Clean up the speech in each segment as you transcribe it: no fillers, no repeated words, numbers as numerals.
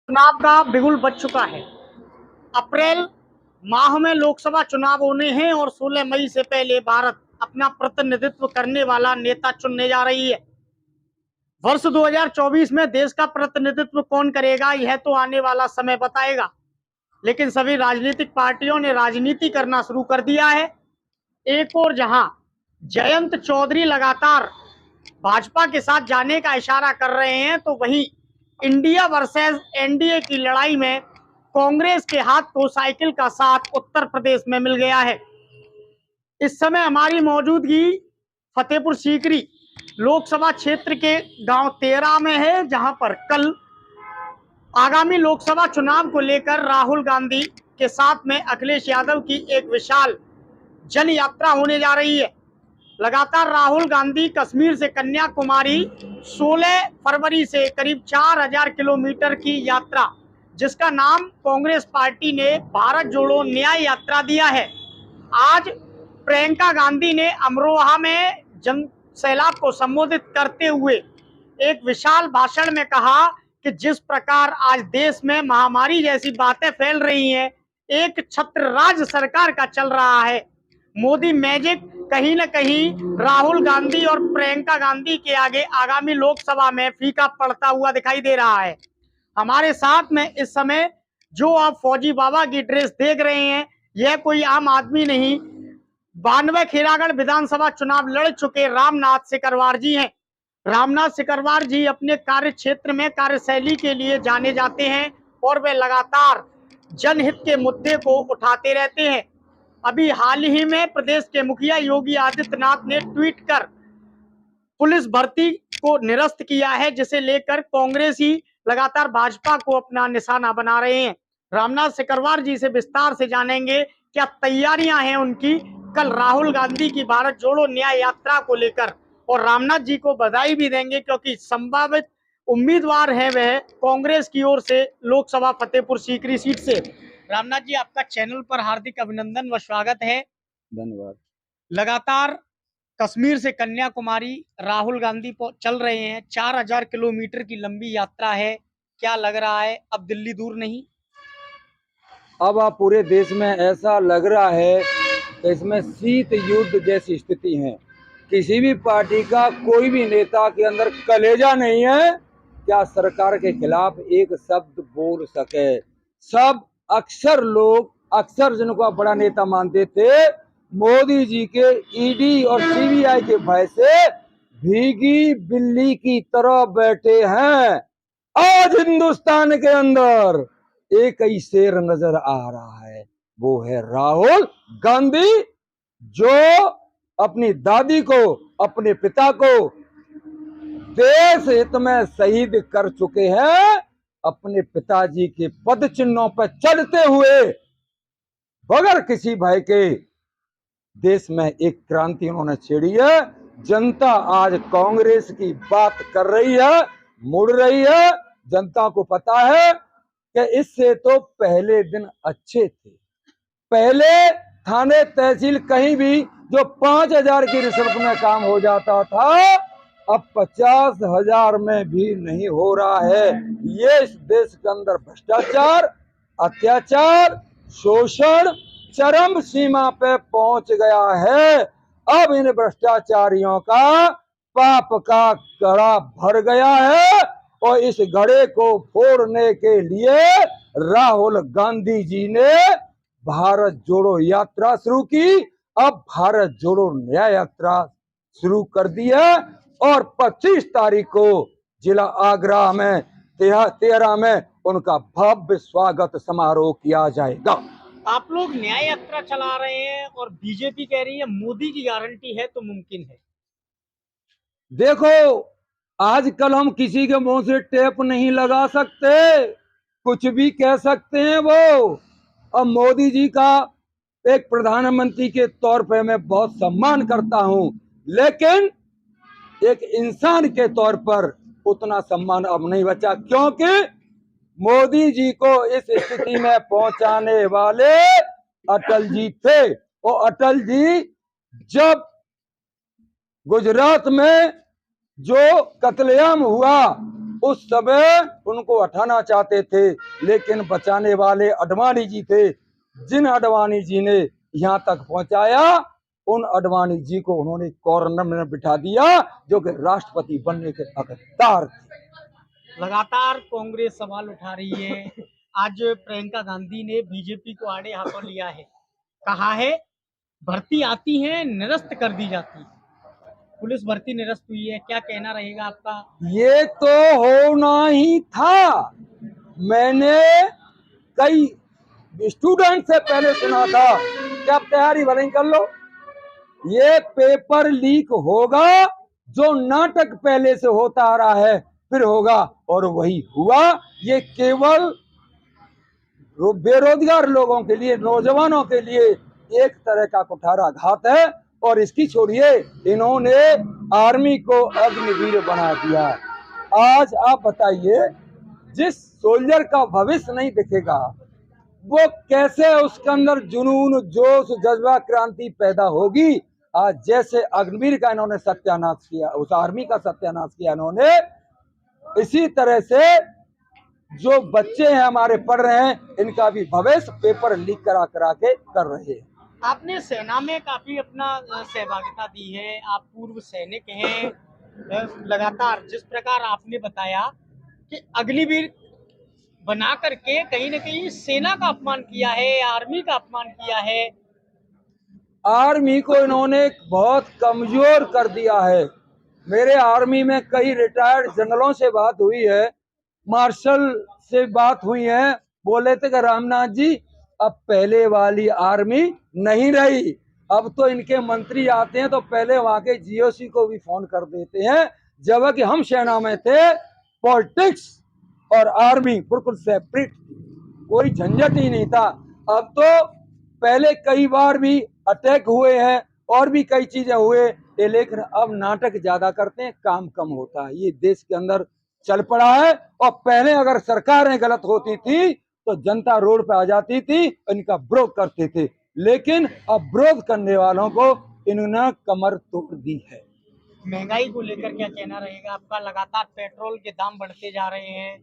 चुनाव का बिगुल बज चुका है। अप्रैल माह में लोकसभा चुनाव होने हैं और 16 मई से पहले भारत अपना प्रतिनिधित्व करने वाला नेता चुनने जा रही है। वर्ष 2024 में देश का प्रतिनिधित्व कौन करेगा, यह तो आने वाला समय बताएगा। लेकिन सभी राजनीतिक पार्टियों ने राजनीति करना शुरू कर दिया है। एक और जहां जयंत चौधरी लगातार भाजपा के साथ जाने का इशारा कर रहे हैं, तो वहीं इंडिया वर्सेस एनडीए की लड़ाई में कांग्रेस के हाथ को साइकिल का साथ उत्तर प्रदेश में मिल गया है। इस समय हमारी मौजूदगी फतेहपुर सीकरी लोकसभा क्षेत्र के गांव तेरा में है, जहां पर कल आगामी लोकसभा चुनाव को लेकर राहुल गांधी के साथ में अखिलेश यादव की एक विशाल जन यात्रा होने जा रही है। लगातार राहुल गांधी कश्मीर से कन्याकुमारी 16 फरवरी से करीब 4000 किलोमीटर की यात्रा, जिसका नाम कांग्रेस पार्टी ने भारत जोड़ो न्याय यात्रा दिया है। आज प्रियंका गांधी ने अमरोहा में जन सैलाब को संबोधित करते हुए एक विशाल भाषण में कहा कि जिस प्रकार आज देश में महामारी जैसी बातें फैल रही हैं, एक छत्र राज सरकार का चल रहा है। मोदी मैजिक कहीं न कहीं राहुल गांधी और प्रियंका गांधी के आगे आगामी लोकसभा में फीका पड़ता हुआ दिखाई दे रहा है। हमारे साथ में इस समय जो आप फौजी बाबा की ड्रेस देख रहे हैं, यह कोई आम आदमी नहीं, 92 खैरागढ़ विधानसभा चुनाव लड़ चुके रामनाथ सिकरवार जी हैं। रामनाथ सिकरवार जी अपने कार्य क्षेत्र में कार्यशैली के लिए जाने जाते हैं और वे लगातार जनहित के मुद्दे को उठाते रहते हैं। अभी हाल ही में प्रदेश के मुखिया योगी आदित्यनाथ ने ट्वीट कर पुलिस भर्ती को निरस्त किया है, जिसे लेकर कांग्रेस ही लगातार भाजपा को अपना निशाना बना रहे हैं। रामनाथ सिकरवार जी से विस्तार से जानेंगे क्या तैयारियां हैं उनकी कल राहुल गांधी की भारत जोड़ो न्याय यात्रा को लेकर, और रामनाथ जी को बधाई भी देंगे क्योंकि संभावित उम्मीदवार है वह कांग्रेस की ओर से लोकसभा फतेहपुर सीकरी सीट से। रामनाथ जी, आपका चैनल पर हार्दिक अभिनंदन व स्वागत है। धन्यवाद। लगातार कश्मीर से कन्याकुमारी राहुल गांधी चल रहे हैं, 4000 किलोमीटर की लंबी यात्रा है। क्या लग रहा है, अब दिल्ली दूर नहीं? अब पूरे देश में ऐसा लग रहा है कि इसमें शीत युद्ध जैसी स्थिति है। किसी भी पार्टी का कोई भी नेता के अंदर कलेजा नहीं है क्या सरकार के खिलाफ एक शब्द बोल सके। सब अक्सर लोग जिनको बड़ा नेता मानते थे, मोदी जी के ईडी और सीबीआई के भय से भीगी बिल्ली की तरह बैठे हैं। आज हिंदुस्तान के अंदर एक ही शेर नजर आ रहा है, वो है राहुल गांधी, जो अपनी दादी को, अपने पिता को देश हित में शहीद कर चुके हैं। अपने पिताजी के पद चिन्हों पर चढ़ते हुए बगैर किसी भय के देश में एक क्रांति उन्होंने छेड़ी है। जनता आज कांग्रेस की बात कर रही है, मुड़ रही है। जनता को पता है कि इससे तो पहले दिन अच्छे थे। पहले थाने तहसील कहीं भी जो 5000 की रिश्वत में काम हो जाता था, अब 50,000 में भी नहीं हो रहा है। ये इस देश के अंदर भ्रष्टाचार, अत्याचार, शोषण चरम सीमा पे पहुंच गया है। अब इन भ्रष्टाचारियों का पाप का घड़ा भर गया है और इस घड़े को फोड़ने के लिए राहुल गांधी जी ने भारत जोड़ो यात्रा शुरू की। अब भारत जोड़ो न्याय यात्रा शुरू कर दी है और 25 तारीख को जिला आगरा में तेरा में उनका भव्य स्वागत समारोह किया जाएगा। आप लोग न्याय यात्रा चला रहे हैं और बीजेपी कह रही है मोदी की गारंटी है तो मुमकिन है। देखो, आजकल हम किसी के मुंह से टेप नहीं लगा सकते, कुछ भी कह सकते हैं वो। अब मोदी जी का एक प्रधानमंत्री के तौर पे मैं बहुत सम्मान करता हूं, लेकिन एक इंसान के तौर पर उतना सम्मान अब नहीं बचा, क्योंकि मोदी जी को इस स्थिति में पहुंचाने वाले अटल जी थे। और अटल जी जब गुजरात में जो कत्लेआम हुआ उस समय उनको हटाना चाहते थे, लेकिन बचाने वाले अडवाणी जी थे, जिन अडवाणी जी ने यहाँ तक पहुंचाया। उन अडवाणी जी को उन्होंने कॉर्नर में बिठा दिया, जो कि राष्ट्रपति बनने के हकदार थे। लगातार कांग्रेस सवाल उठा रही है। आज प्रियंका गांधी ने बीजेपी को आड़े हाथों लिया है, कहा है भर्ती आती है निरस्त कर दी जाती है, पुलिस भर्ती निरस्त हुई है, क्या कहना रहेगा आपका? ये तो होना ही था। मैंने कई स्टूडेंट से पहले सुना था कि आप तैयारी भले कर लो, ये पेपर लीक होगा, जो नाटक पहले से होता आ रहा है फिर होगा, और वही हुआ। ये केवल बेरोजगार लोगों के लिए, नौजवानों के लिए एक तरह का कुठाराघात है। और इसकी छोड़िए, इन्होंने आर्मी को अग्निवीर बना दिया। आज आप बताइए, जिस सोल्जर का भविष्य नहीं दिखेगा, वो कैसे उसके अंदर जुनून, जोश, जज्बा, क्रांति पैदा होगी। आज जैसे अग्निवीर का इन्होंने सत्यानाश किया, उस आर्मी का सत्यानाश किया इन्होंने, इसी तरह से जो बच्चे हैं हमारे पढ़ रहे हैं, इनका भी भविष्य पेपर लीक करा करा के कर रहे हैं। आपने सेना में काफी अपना सहभागिता दी है, आप पूर्व सैनिक हैं। लगातार जिस प्रकार आपने बताया कि अग्निवीर बना करके कहीं न कहीं सेना का अपमान किया है, आर्मी का अपमान किया है। आर्मी को इन्होंने बहुत कमजोर कर दिया है। मेरे आर्मी में कई रिटायर्ड जनरलों से बात हुई है, मार्शल से बात हुई है, बोले थे कि रामनाथ जी, अब पहले वाली आर्मी नहीं रही। अब तो इनके मंत्री आते हैं तो पहले वहां के जीओसी को भी फोन कर देते हैं, जबकि हम सेना में थे, पॉलिटिक्स और आर्मी बिल्कुल सेपरेट, कोई झंझट ही नहीं था। अब तो पहले कई बार भी अटैक हुए हैं और भी कई चीजें हुए, लेकिन अब नाटक ज्यादा करते हैं, काम कम होता है। ये देश के अंदर चल पड़ा है। और पहले अगर सरकारें गलत होती थी तो जनता रोड पे आ जाती थी, इनका विरोध करते थे, लेकिन अब विरोध करने वालों को इन्होंने कमर तोड़ दी है। महंगाई को लेकर क्या कहना रहेगा आपका? लगातार पेट्रोल के दाम बढ़ते जा रहे हैं,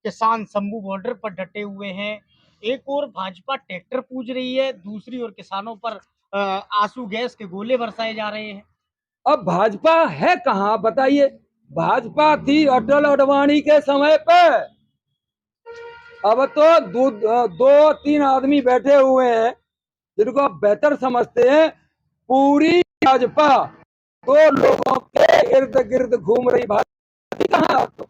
किसान शंभू बॉर्डर पर डटे हुए हैं। एक ओर भाजपा ट्रैक्टर पूज रही है, दूसरी ओर किसानों पर आंसू गैस के गोले बरसाए जा रहे हैं। अब भाजपा है कहाँ बताइए? भाजपा थी अटल अडवाणी के समय पे। अब तो दो तीन आदमी बैठे हुए हैं जिनको आप बेहतर समझते हैं। पूरी भाजपा दो लोगों के इर्द गिर्द घूम रही भाजपा कहाँ आपको?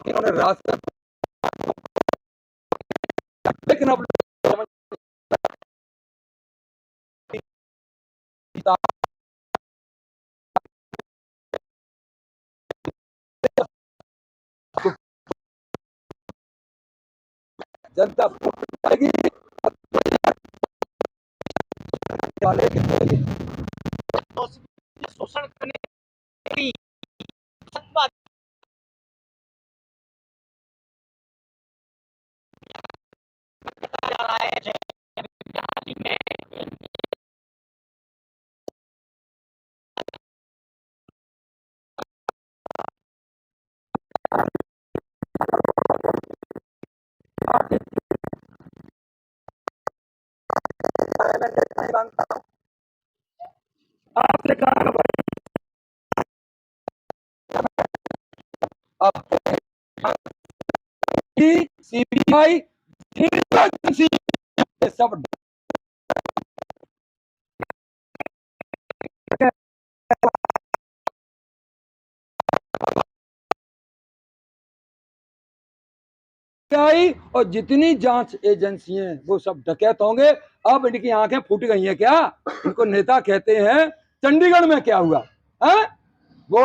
इन्होंने रास्ता लेकिन अब जनता पाएगी वाले शोषण करने की सत्ता जा रहा है। आपने कहा सीबीआई सब और जितनी जांच एजेंसी हैं वो सब डकैत होंगे। अब इनकी आंखें फूट गई हैं क्या? इनको नेता कहते हैं। चंडीगढ़ में क्या हुआ है? वो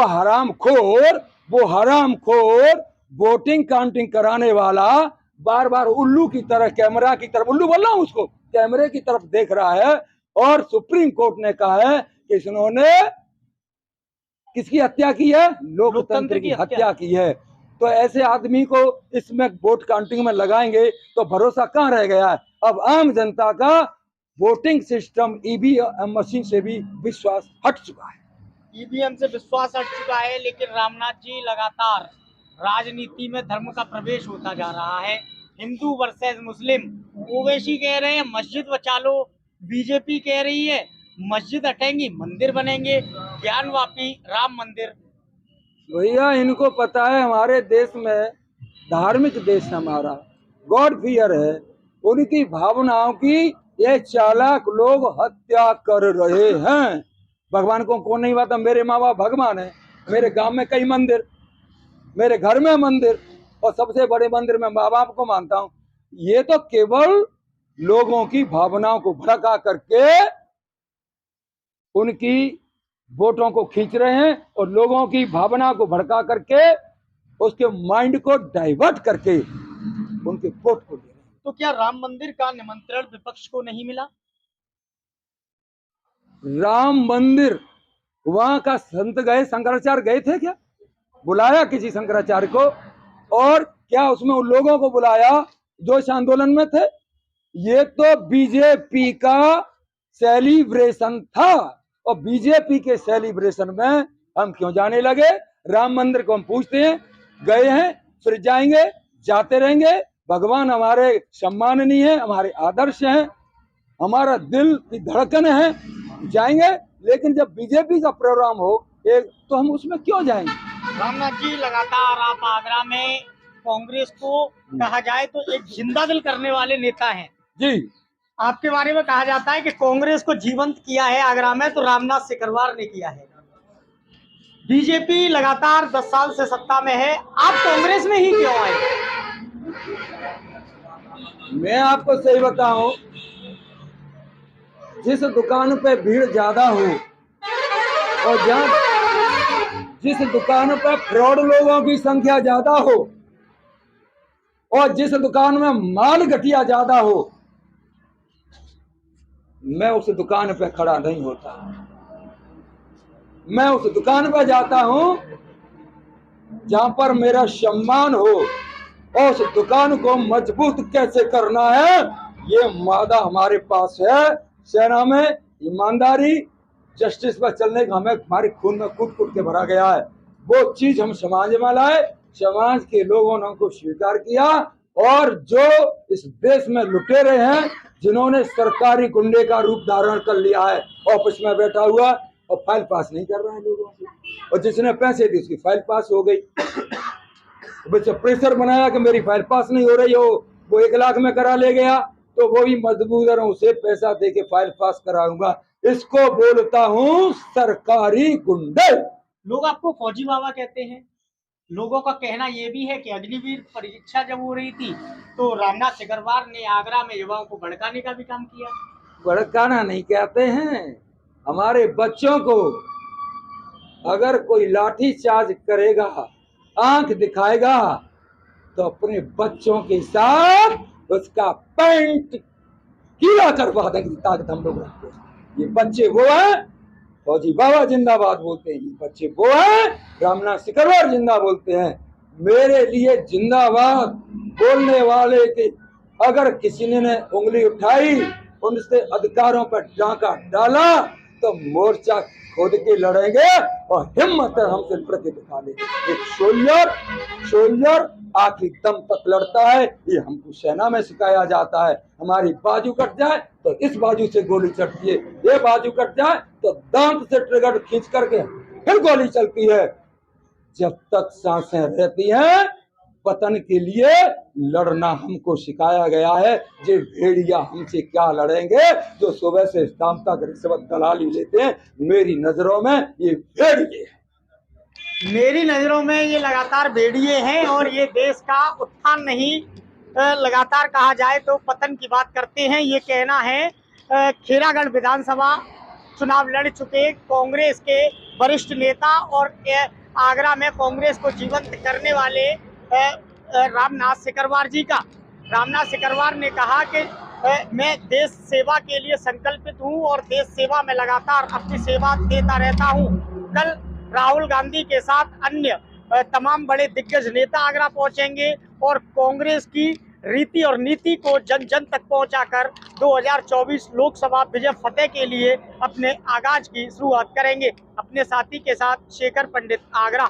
हरामखोर वोटिंग काउंटिंग कराने वाला बार बार उल्लू की तरह, कैमरा की तरफ, उल्लू बोल रहा हूं उसको, कैमरे की तरफ देख रहा है। और सुप्रीम कोर्ट ने कहा है कि इन्होंने किसकी हत्या की है? लोकतंत्र की हत्या की है। तो ऐसे आदमी को इसमें वोट काउंटिंग में लगाएंगे तो भरोसा कहाँ रह गया है? अब आम जनता का वोटिंग सिस्टम ईवीएम मशीन से भी विश्वास हट चुका है। ईवीएम से विश्वास हट चुका है, लेकिन रामनाथ जी लगातार राजनीति में धर्म का प्रवेश होता जा रहा है। हिंदू वर्सेस मुस्लिम, ओवैसी कह रहे हैं मस्जिद बचा लो, बीजेपी कह रही है मस्जिद हटेंगी मंदिर बनेंगे, ज्ञानवापी राम मंदिर। भैया इनको पता है हमारे देश में धार्मिक देश है हमारा, गॉड फियर है। उनकी भावनाओं की ये चालाक लोग हत्या कर रहे हैं। भगवान को कौन नहीं मानता? मेरे माँ बाप भगवान है, मेरे गांव में कई मंदिर, मेरे घर में मंदिर, और सबसे बड़े मंदिर में माँ बाप को मानता हूँ। ये तो केवल लोगों की भावनाओं को भड़का करके उनकी वोटों को खींच रहे हैं और लोगों की भावना को भड़का करके उसके माइंड को डाइवर्ट करके उनके वोट को ले रहे हैं। तो क्या राम मंदिर का निमंत्रण विपक्ष को नहीं मिला? राम मंदिर वहां का संत गए, शंकराचार्य गए थे क्या? बुलाया किसी शंकराचार्य को? और क्या उसमें उन लोगों को बुलाया जो इस आंदोलन में थे? ये तो बीजेपी का सेलिब्रेशन था, और बीजेपी के सेलिब्रेशन में हम क्यों जाने लगे? राम मंदिर को हम पूछते हैं, गए हैं, फिर जाएंगे, जाते रहेंगे। भगवान हमारे सम्माननीय है, हमारे आदर्श हैं, हमारा दिल की धड़कन है, जाएंगे। लेकिन जब बीजेपी का प्रोग्राम हो एक, तो हम उसमें क्यों जाएंगे? रामनाथ जी, लगातार आप आगरा में कांग्रेस को कहा जाए तो एक जिंदा दिल करने वाले नेता हैं जी। आपके बारे में कहा जाता है कि कांग्रेस को जीवंत किया है आगरा में तो रामनाथ सिकरवार ने किया है। बीजेपी लगातार 10 साल से सत्ता में है, आप कांग्रेस में ही क्यों आए? मैं आपको सही बताऊं, जिस दुकान पे भीड़ ज्यादा हो और जिस दुकान पर फ्रॉड लोगों की संख्या ज्यादा हो और जिस दुकान में माल घटिया ज्यादा हो, मैं उस दुकान पे खड़ा नहीं होता। मैं उस दुकान पे जाता हूं जहां पर मेरा सम्मान हो, और उस दुकान को मजबूत कैसे करना है ये मादा हमारे पास है। सेना में ईमानदारी, जस्टिस पर चलने का हमें हमारे खून में कूट कूट के भरा गया है। वो चीज हम समाज में लाए, समाज के लोगों ने हमको स्वीकार किया। और जो इस देश में लुटेरे हैं, जिन्होंने सरकारी गुंडे का रूप धारण कर लिया है, ऑफिस में बैठा हुआ और फाइल पास नहीं कर रहा है लोगों की, और जिसने पैसे दिए उसकी फाइल पास हो गई। बच्चा प्रेशर बनाया कि मेरी फाइल पास नहीं हो रही हो, वो 1 लाख में करा ले गया, तो वो भी मजबूर हूं उसे पैसा दे के फाइल पास कराऊंगा। इसको बोलता हूं सरकारी गुंडे। लोग आपको फौजी बाबा कहते हैं। लोगों का कहना यह भी है कि अग्निवीर परीक्षा जब हो रही थी तो रामनाथ सिकरवार ने आगरा में युवाओं को भड़काने का भी काम किया। भड़काना नहीं कहते हैं, हमारे बच्चों को अगर कोई लाठी चार्ज करेगा, आंख दिखाएगा, तो अपने बच्चों के साथ उसका पैंट कीला करवा देंगे। ताकत हम लोग रखते हैं। ये बच्चे वो हैं फौजी बाबा जिंदाबाद बोलते हैं, ये बच्चे वो हैं रामनाथ सिकरवार जिंदा बोलते हैं। मेरे लिए जिंदाबाद बोलने वाले के अगर किसी ने उंगली उठाई, उनसे अधिकारों पर डांका डाला, तो मोर्चा खोद के लड़ेंगे और हिम्मत है हमसे प्रति दिखा ले। एक सोल्जर आखिरी दम तक लड़ता है, ये हमको सेना में सिखाया जाता है। हमारी बाजू कट जाए तो इस बाजू से गोली चलती है, ये बाजू कट जाए तो दांत से ट्रिगर खींच करके फिर गोली चलती है। जब तक सांसें रहती हैं, वतन के लिए लड़ना हमको सिखाया गया है। ये भेड़िया हमसे क्या लड़ेंगे जो सुबह से शाम तक रिश्वत दलाली लेते हैं। मेरी नजरों में ये भेड़िए हैं। मेरी नजरों में ये लगातार भेड़िए हैं और ये देश का उत्थान नहीं, लगातार कहा जाए तो पतन की बात करते हैं। ये कहना है खेरागढ़ विधानसभा चुनाव लड़ चुके कांग्रेस के वरिष्ठ नेता और आगरा में कांग्रेस को जीवंत करने वाले रामनाथ सिकरवार जी का। रामनाथ सिकरवार ने कहा कि मैं देश सेवा के लिए संकल्पित हूं और देश सेवा में लगातार अपनी सेवा देता रहता हूं। कल राहुल गांधी के साथ अन्य तमाम बड़े दिग्गज नेता आगरा पहुंचेंगे और कांग्रेस की रीति और नीति को जन जन तक पहुंचाकर 2024 लोकसभा विजय फतेह के लिए अपने आगाज की शुरुआत करेंगे। अपने साथी के साथ शेखर पंडित, आगरा।